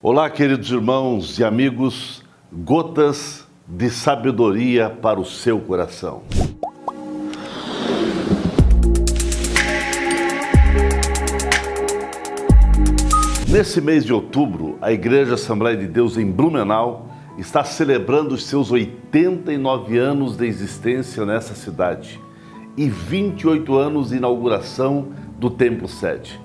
Olá, queridos irmãos e amigos, gotas de sabedoria para o seu coração. Nesse mês de outubro, a Igreja Assembleia de Deus em Blumenau está celebrando os seus 89 anos de existência nessa cidade e 28 anos de inauguração do Templo Sede.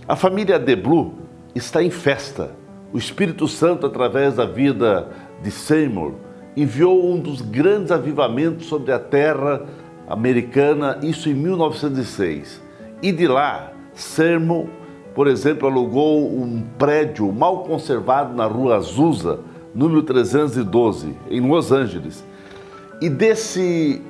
A família Deblu está em festa. O Espírito Santo, através da vida de Seymour, enviou um dos grandes avivamentos sobre a terra americana, isso em 1906. E de lá, Seymour, por exemplo, alugou um prédio mal conservado na Rua Azusa, número 312, em Los Angeles. E desse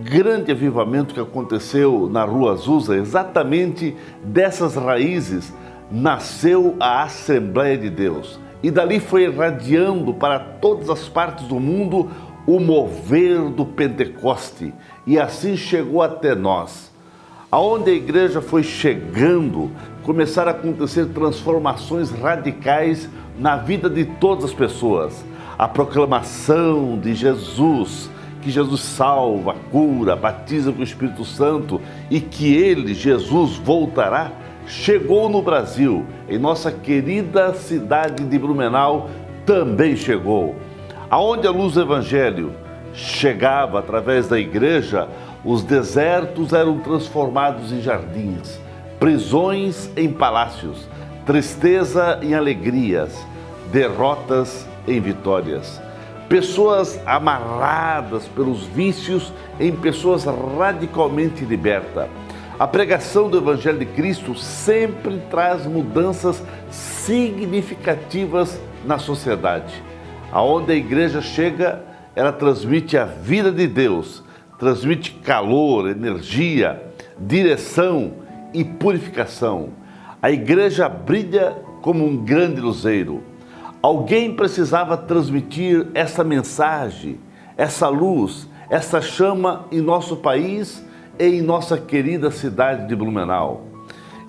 grande avivamento que aconteceu na Rua Azusa, exatamente dessas raízes, nasceu a Assembleia de Deus. E dali foi irradiando para todas as partes do mundo o mover do Pentecoste. E assim chegou até nós. Aonde a igreja foi chegando, começaram a acontecer transformações radicais na vida de todas as pessoas. A proclamação de Jesus, que Jesus salva, cura, batiza com o Espírito Santo e que ele, Jesus, voltará, chegou no Brasil, em nossa querida cidade de Blumenau, também chegou. Aonde a luz do Evangelho chegava através da igreja, os desertos eram transformados em jardins, prisões em palácios, tristeza em alegrias, derrotas em vitórias. Pessoas amarradas pelos vícios em pessoas radicalmente libertas. A pregação do Evangelho de Cristo sempre traz mudanças significativas na sociedade. Aonde a igreja chega, ela transmite a vida de Deus, transmite calor, energia, direção e purificação. A igreja brilha como um grande luzeiro. Alguém precisava transmitir essa mensagem, essa luz, essa chama em nosso país e em nossa querida cidade de Blumenau.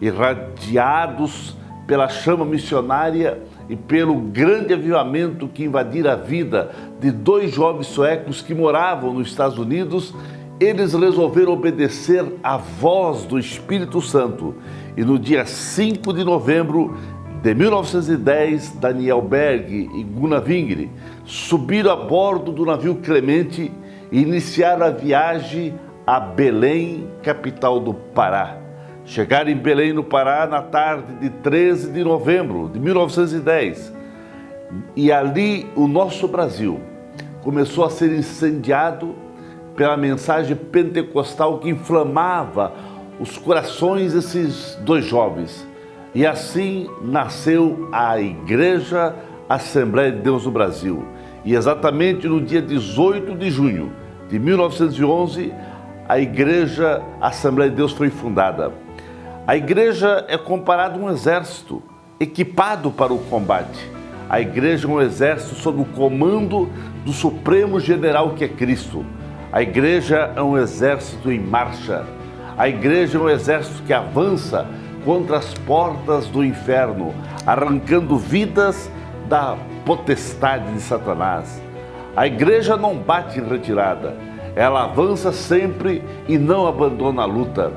Irradiados pela chama missionária e pelo grande avivamento que invadira a vida de dois jovens suecos que moravam nos Estados Unidos, eles resolveram obedecer à voz do Espírito Santo. E no dia 5 de novembro de 1910, Daniel Berg e Gunnar Wingre subiram a bordo do navio Clemente e iniciaram a viagem a Belém, capital do Pará. Chegaram em Belém, no Pará, na tarde de 13 de novembro de 1910. E ali o nosso Brasil começou a ser incendiado pela mensagem pentecostal que inflamava os corações desses dois jovens. E assim nasceu a Igreja Assembleia de Deus no Brasil. E exatamente no dia 18 de junho de 1911, a Igreja Assembleia de Deus foi fundada. A igreja é comparada a um exército equipado para o combate. A igreja é um exército sob o comando do Supremo General que é Cristo. A igreja é um exército em marcha. A igreja é um exército que avança contra as portas do inferno, arrancando vidas da potestade de Satanás. A igreja não bate em retirada. Ela avança sempre e não abandona a luta.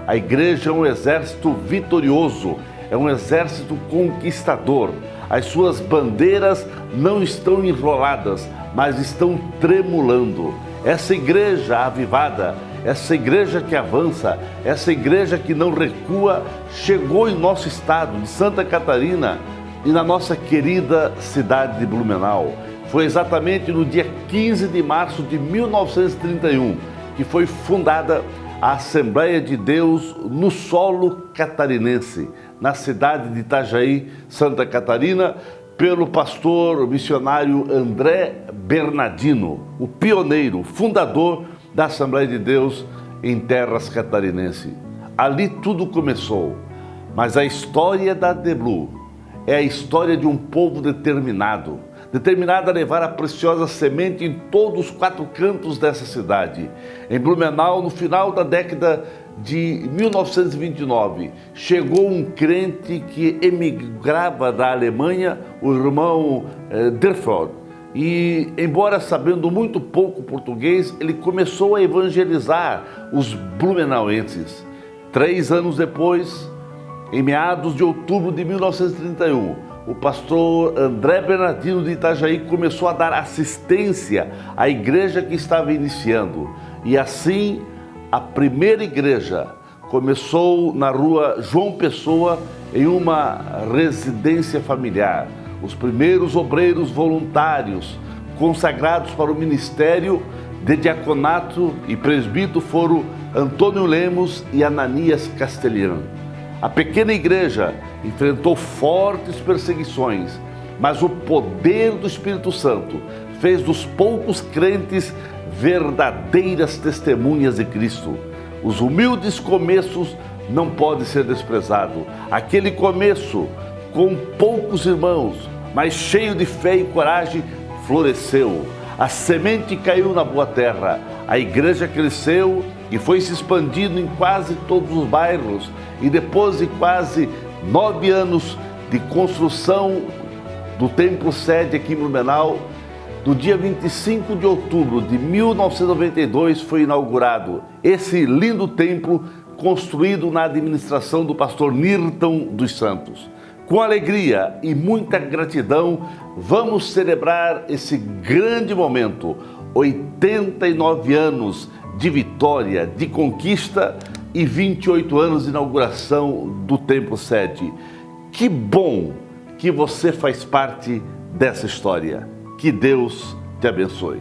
A igreja é um exército vitorioso, é um exército conquistador. As suas bandeiras não estão enroladas, mas estão tremulando. Essa igreja avivada, essa igreja que avança, essa igreja que não recua, chegou em nosso estado de Santa Catarina e na nossa querida cidade de Blumenau. Foi exatamente no dia 15 de março de 1931 que foi fundada a Assembleia de Deus no solo catarinense, na cidade de Itajaí, Santa Catarina, pelo pastor missionário André Bernardino, o pioneiro, o fundador da Assembleia de Deus em terras catarinenses. Ali tudo começou, mas a história da Deblu é a história de um povo determinado a levar a preciosa semente em todos os quatro cantos dessa cidade. Em Blumenau, no final da década de 1929, chegou um crente que emigrava da Alemanha, o irmão Derford. E, embora sabendo muito pouco português, ele começou a evangelizar os blumenauenses. 3 anos depois, em meados de outubro de 1931, o pastor André Bernardino de Itajaí começou a dar assistência à igreja que estava iniciando. E assim, a primeira igreja começou na rua João Pessoa, em uma residência familiar. Os primeiros obreiros voluntários consagrados para o ministério de diaconato e presbítero foram Antônio Lemos e Ananias Castelhano. A pequena igreja enfrentou fortes perseguições, mas o poder do Espírito Santo fez dos poucos crentes verdadeiras testemunhas de Cristo. Os humildes começos não podem ser desprezados. Aquele começo, com poucos irmãos, mas cheio de fé e coragem, floresceu. A semente caiu na boa terra, a igreja cresceu e foi se expandindo em quase todos os bairros. E depois de quase 9 anos de construção do templo sede aqui em Blumenau, no dia 25 de outubro de 1992 foi inaugurado esse lindo templo construído na administração do pastor Nirton dos Santos. Com alegria e muita gratidão, vamos celebrar esse grande momento, 89 anos de vitória, de conquista e 28 anos de inauguração do templo sede. Que bom que você faz parte dessa história. Que Deus te abençoe.